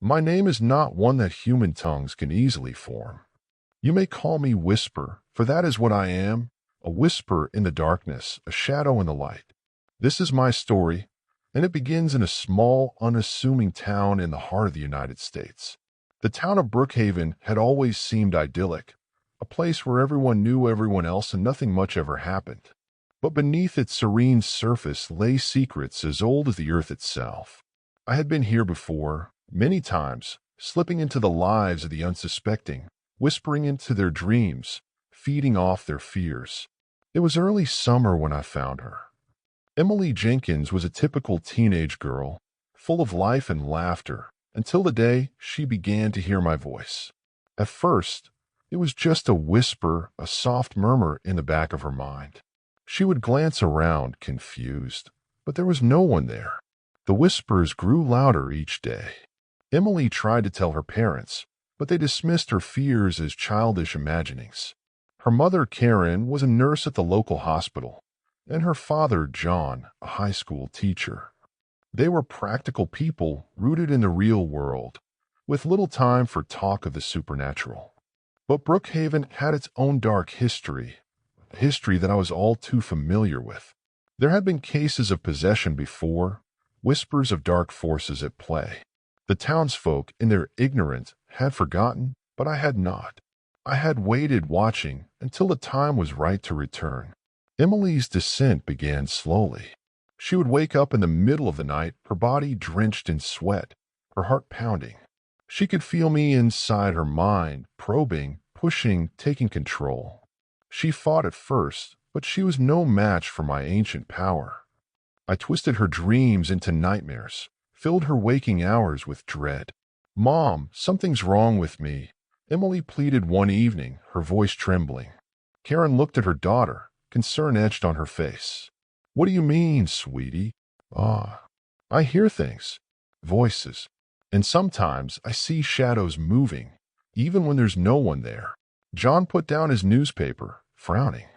My name is not one that human tongues can easily form. You may call me Whisper, for that is what I am, a whisper in the darkness, a shadow in the light. This is my story, and it begins in a small, unassuming town in the heart of the United States. The town of Brookhaven had always seemed idyllic, a place where everyone knew everyone else and nothing much ever happened. But beneath its serene surface lay secrets as old as the earth itself. I had been here before, many times, slipping into the lives of the unsuspecting, whispering into their dreams, feeding off their fears. It was early summer when I found her. Emily Jenkins was a typical teenage girl, full of life and laughter, until the day she began to hear my voice. At first, it was just a whisper, a soft murmur in the back of her mind. She would glance around, confused, but there was no one there. The whispers grew louder each day. Emily tried to tell her parents, but they dismissed her fears as childish imaginings. Her mother, Karen, was a nurse at the local hospital, and her father, John, a high school teacher. They were practical people rooted in the real world, with little time for talk of the supernatural. But Brookhaven had its own dark history, a history that I was all too familiar with. There had been cases of possession before, whispers of dark forces at play. The townsfolk, in their ignorance, had forgotten, but I had not. I had waited watching until the time was right to return. Emily's descent began slowly. She would wake up in the middle of the night, her body drenched in sweat, her heart pounding. She could feel me inside her mind, probing, pushing, taking control. She fought at first, but she was no match for my ancient power. I twisted her dreams into nightmares, filled her waking hours with dread. "Mom, something's wrong with me," Emily pleaded one evening, her voice trembling. Karen looked at her daughter, concern etched on her face. "What do you mean, sweetie?" I hear things, voices, and sometimes I see shadows moving, even when there's no one there." John put down his newspaper, frowning.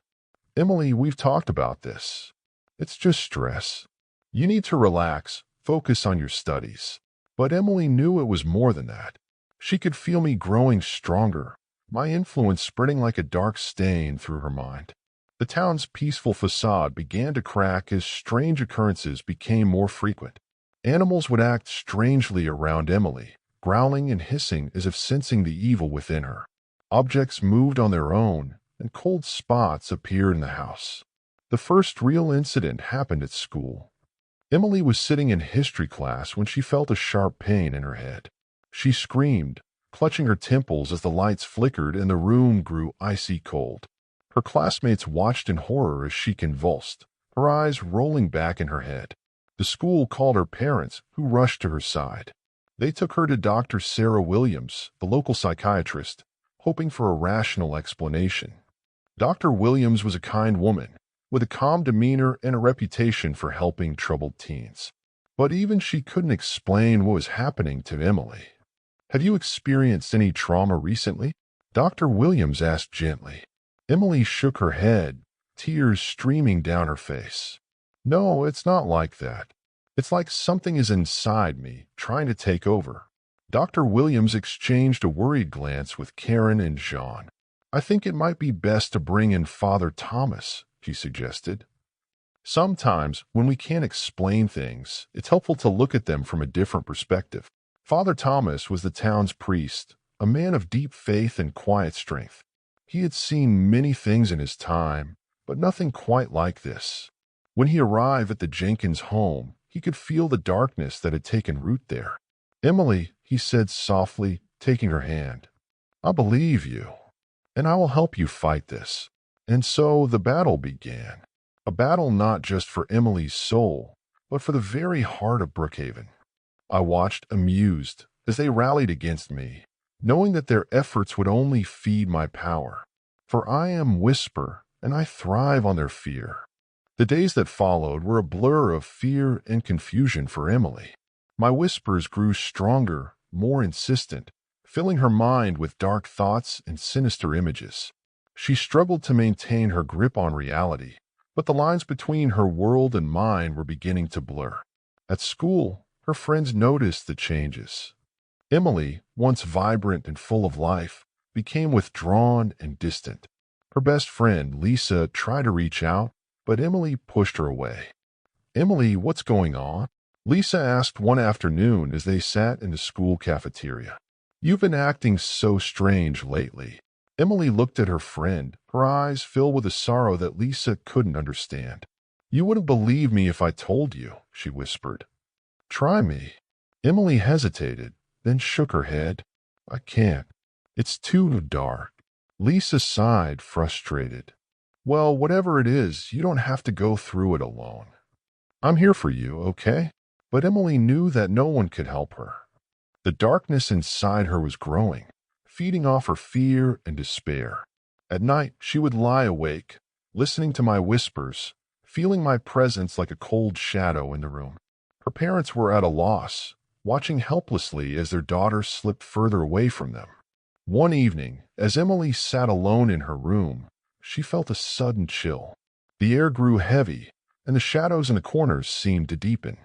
"Emily, we've talked about this. It's just stress. You need to relax, focus on your studies." But Emily knew it was more than that. She could feel me growing stronger, my influence spreading like a dark stain through her mind. The town's peaceful facade began to crack as strange occurrences became more frequent. Animals would act strangely around Emily, growling and hissing as if sensing the evil within her. Objects moved on their own, and cold spots appeared in the house. The first real incident happened at school. Emily was sitting in history class when she felt a sharp pain in her head. She screamed, clutching her temples as the lights flickered and the room grew icy cold. Her classmates watched in horror as she convulsed, her eyes rolling back in her head. The school called her parents, who rushed to her side. They took her to Dr. Sarah Williams, the local psychiatrist, hoping for a rational explanation. Dr. Williams was a kind woman, with a calm demeanor and a reputation for helping troubled teens. But even she couldn't explain what was happening to Emily. "Have you experienced any trauma recently?" Dr. Williams asked gently. Emily shook her head, tears streaming down her face. "No, it's not like that. It's like something is inside me, trying to take over." Dr. Williams exchanged a worried glance with Karen and Jean. "I think it might be best to bring in Father Thomas," she suggested. "Sometimes, when we can't explain things, it's helpful to look at them from a different perspective." Father Thomas was the town's priest, a man of deep faith and quiet strength. He had seen many things in his time, but nothing quite like this. When he arrived at the Jenkins home, he could feel the darkness that had taken root there. "Emily," he said softly, taking her hand, "I believe you, and I will help you fight this." And so the battle began. A battle not just for Emily's soul, but for the very heart of Brookhaven. I watched, amused, as they rallied against me, knowing that their efforts would only feed my power. For I am Whisper, and I thrive on their fear. The days that followed were a blur of fear and confusion for Emily. My whispers grew stronger, more insistent, filling her mind with dark thoughts and sinister images. She struggled to maintain her grip on reality, but the lines between her world and mine were beginning to blur. At school, her friends noticed the changes. Emily, once vibrant and full of life, became withdrawn and distant. Her best friend, Lisa, tried to reach out, but Emily pushed her away. "Emily, what's going on?" Lisa asked one afternoon as they sat in the school cafeteria. "You've been acting so strange lately." Emily looked at her friend, her eyes filled with a sorrow that Lisa couldn't understand. "You wouldn't believe me if I told you," she whispered. "Try me." Emily hesitated, then shook her head. "I can't. It's too dark." Lisa sighed, frustrated. "Well, whatever it is, you don't have to go through it alone. I'm here for you, okay?" But Emily knew that no one could help her. The darkness inside her was growing, feeding off her fear and despair. At night, she would lie awake, listening to my whispers, feeling my presence like a cold shadow in the room. Her parents were at a loss, watching helplessly as their daughter slipped further away from them. One evening, as Emily sat alone in her room, she felt a sudden chill. The air grew heavy, and the shadows in the corners seemed to deepen.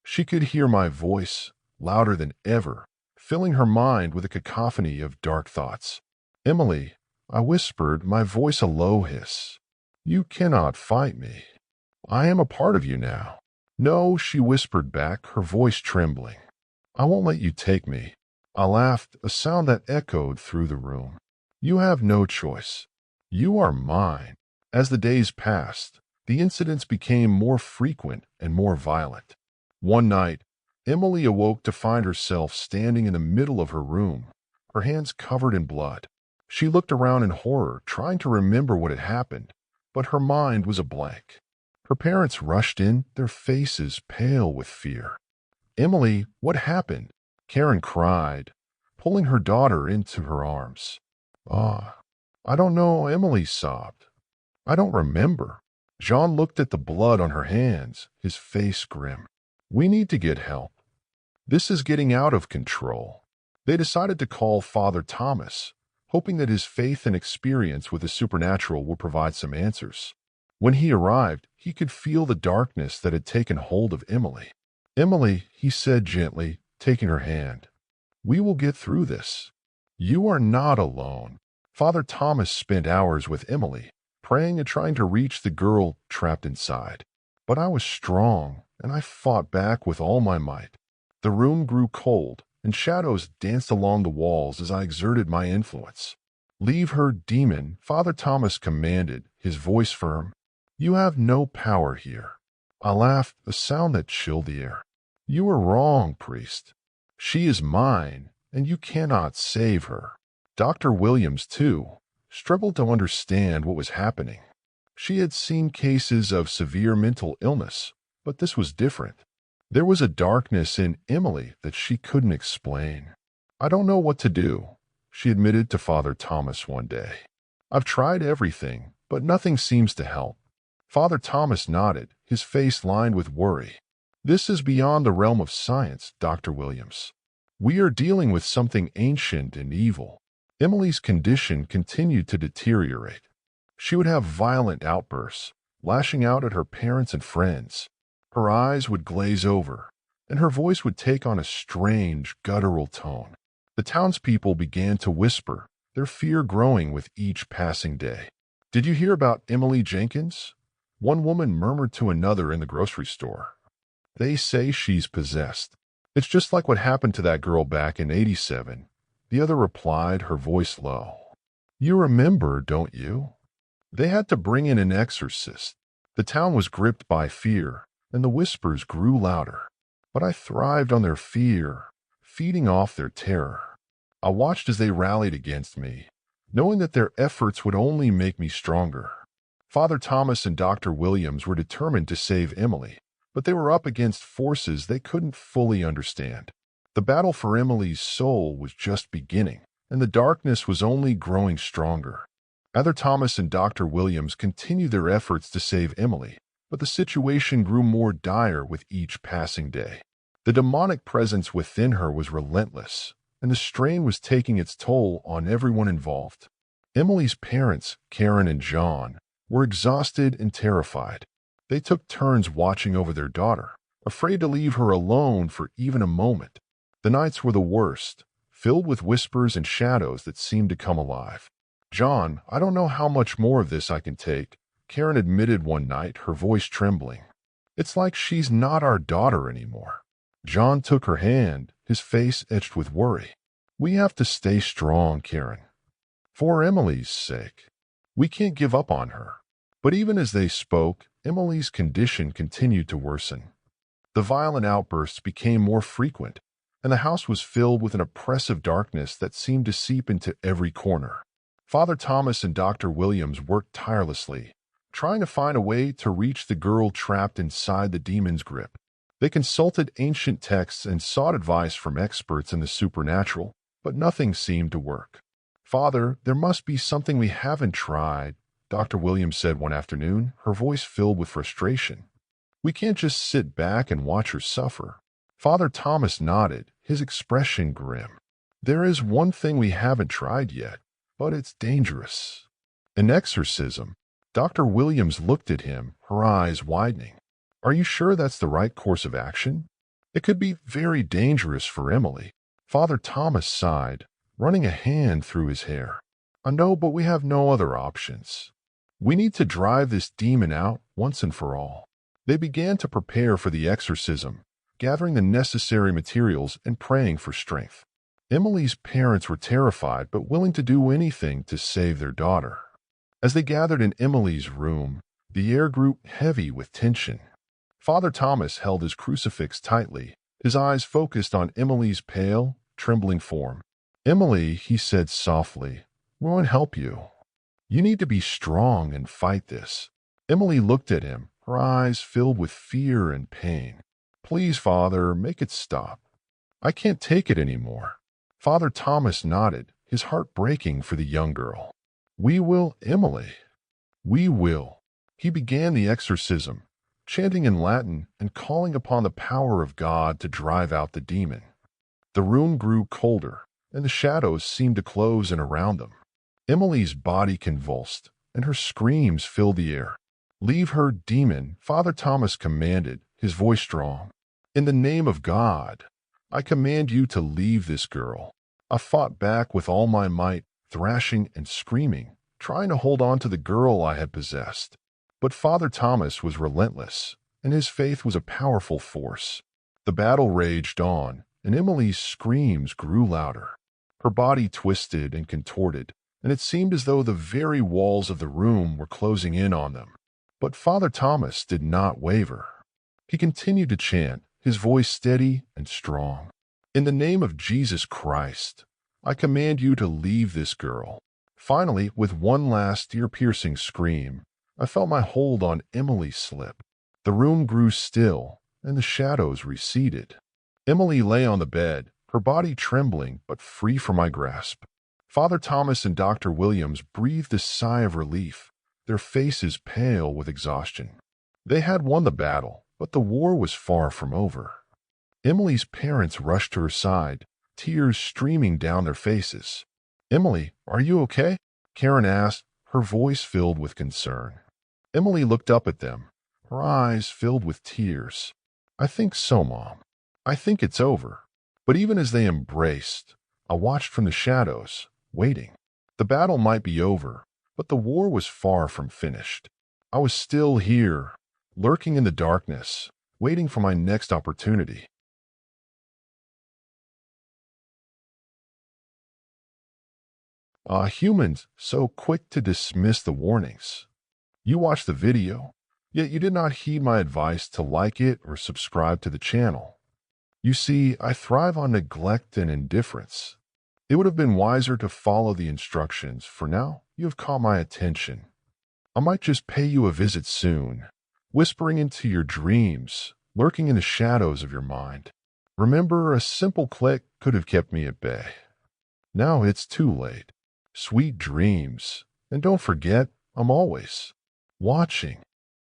She could hear my voice, louder than ever, filling her mind with a cacophony of dark thoughts. "Emily," I whispered, my voice a low hiss. "You cannot fight me. I am a part of you now." "No," she whispered back, her voice trembling. "I won't let you take me." I laughed, a sound that echoed through the room. "You have no choice. You are mine." As the days passed, the incidents became more frequent and more violent. One night, Emily awoke to find herself standing in the middle of her room, her hands covered in blood. She looked around in horror, trying to remember what had happened, but her mind was a blank. Her parents rushed in, their faces pale with fear. "Emily, what happened?" Karen cried, pulling her daughter into her arms. "Ah, I don't know," Emily sobbed. "I don't remember." Jean looked at the blood on her hands, his face grim. "We need to get help. This is getting out of control." They decided to call Father Thomas, hoping that his faith and experience with the supernatural would provide some answers. When he arrived, he could feel the darkness that had taken hold of Emily. "Emily," he said gently, taking her hand, "we will get through this. You are not alone." Father Thomas spent hours with Emily, praying and trying to reach the girl trapped inside. But I was strong, and I fought back with all my might. The room grew cold, and shadows danced along the walls as I exerted my influence. "Leave her, demon," Father Thomas commanded, his voice firm. "You have no power here." I laughed, a sound that chilled the air. "You are wrong, priest. She is mine, and you cannot save her." Dr. Williams, too, struggled to understand what was happening. She had seen cases of severe mental illness, but this was different. There was a darkness in Emily that she couldn't explain. "I don't know what to do," she admitted to Father Thomas one day. "I've tried everything, but nothing seems to help." Father Thomas nodded, his face lined with worry. "This is beyond the realm of science, Dr. Williams. We are dealing with something ancient and evil." Emily's condition continued to deteriorate. She would have violent outbursts, lashing out at her parents and friends. Her eyes would glaze over, and her voice would take on a strange, guttural tone. The townspeople began to whisper, their fear growing with each passing day. "Did you hear about Emily Jenkins?" One woman murmured to another in the grocery store. "They say she's possessed. It's just like what happened to that girl back in '87. The other replied, her voice low. "You remember, don't you? They had to bring in an exorcist." The town was gripped by fear, and the whispers grew louder. But I thrived on their fear, feeding off their terror. I watched as they rallied against me, knowing that their efforts would only make me stronger. Father Thomas and Dr. Williams were determined to save Emily, but they were up against forces they couldn't fully understand. The battle for Emily's soul was just beginning, and the darkness was only growing stronger. Father Thomas and Dr. Williams continued their efforts to save Emily, but the situation grew more dire with each passing day. The demonic presence within her was relentless, and the strain was taking its toll on everyone involved. Emily's parents, Karen and John, were exhausted and terrified. They took turns watching over their daughter, afraid to leave her alone for even a moment. The nights were the worst, filled with whispers and shadows that seemed to come alive. "John, I don't know how much more of this I can take," Karen admitted one night, her voice trembling. "It's like she's not our daughter anymore." John took her hand, his face etched with worry. "We have to stay strong, Karen. For Emily's sake. We can't give up on her." But even as they spoke, Emily's condition continued to worsen. The violent outbursts became more frequent, and the house was filled with an oppressive darkness that seemed to seep into every corner. Father Thomas and Dr. Williams worked tirelessly, trying to find a way to reach the girl trapped inside the demon's grip. They consulted ancient texts and sought advice from experts in the supernatural, but nothing seemed to work. "Father, there must be something we haven't tried," Dr. Williams said one afternoon, her voice filled with frustration. "We can't just sit back and watch her suffer." Father Thomas nodded, his expression grim. "There is one thing we haven't tried yet, but it's dangerous. An exorcism." Dr. Williams looked at him, her eyes widening. "Are you sure that's the right course of action? It could be very dangerous for Emily." Father Thomas sighed, running a hand through his hair. "I know, but we have no other options. We need to drive this demon out once and for all." They began to prepare for the exorcism, gathering the necessary materials and praying for strength. Emily's parents were terrified but willing to do anything to save their daughter. As they gathered in Emily's room, the air grew heavy with tension. Father Thomas held his crucifix tightly, his eyes focused on Emily's pale, trembling form. "Emily," he said softly, "we want to help you. You need to be strong and fight this." Emily looked at him, her eyes filled with fear and pain. "Please, Father, make it stop. I can't take it anymore." Father Thomas nodded, his heart breaking for the young girl. "We will, Emily. We will." He began the exorcism, chanting in Latin and calling upon the power of God to drive out the demon. The room grew colder, and the shadows seemed to close in around them. Emily's body convulsed, and her screams filled the air. "Leave her, demon," Father Thomas commanded, his voice strong. "In the name of God, I command you to leave this girl." I fought back with all my might, thrashing and screaming, trying to hold on to the girl I had possessed. But Father Thomas was relentless, and his faith was a powerful force. The battle raged on, and Emily's screams grew louder. Her body twisted and contorted, and it seemed as though the very walls of the room were closing in on them. But Father Thomas did not waver. He continued to chant, his voice steady and strong. "In the name of Jesus Christ, I command you to leave this girl." Finally, with one last ear-piercing scream, I felt my hold on Emily slip. The room grew still, and the shadows receded. Emily lay on the bed, her body trembling but free from my grasp. Father Thomas and Dr. Williams breathed a sigh of relief, their faces pale with exhaustion. They had won the battle, but the war was far from over. Emily's parents rushed to her side, tears streaming down their faces. "Emily, are you okay?" Karen asked, her voice filled with concern. Emily looked up at them, her eyes filled with tears. "I think so, Mom. I think it's over." But even as they embraced, I watched from the shadows, waiting. The battle might be over, but the war was far from finished. I was still here, lurking in the darkness, waiting for my next opportunity. Humans, so quick to dismiss the warnings. You watched the video, yet you did not heed my advice to like it or subscribe to the channel. You see, I thrive on neglect and indifference. It would have been wiser to follow the instructions. For now, you have caught my attention. I might just pay you a visit soon, whispering into your dreams, lurking in the shadows of your mind. Remember, a simple click could have kept me at bay. Now it's too late. Sweet dreams, and don't forget, I'm always watching.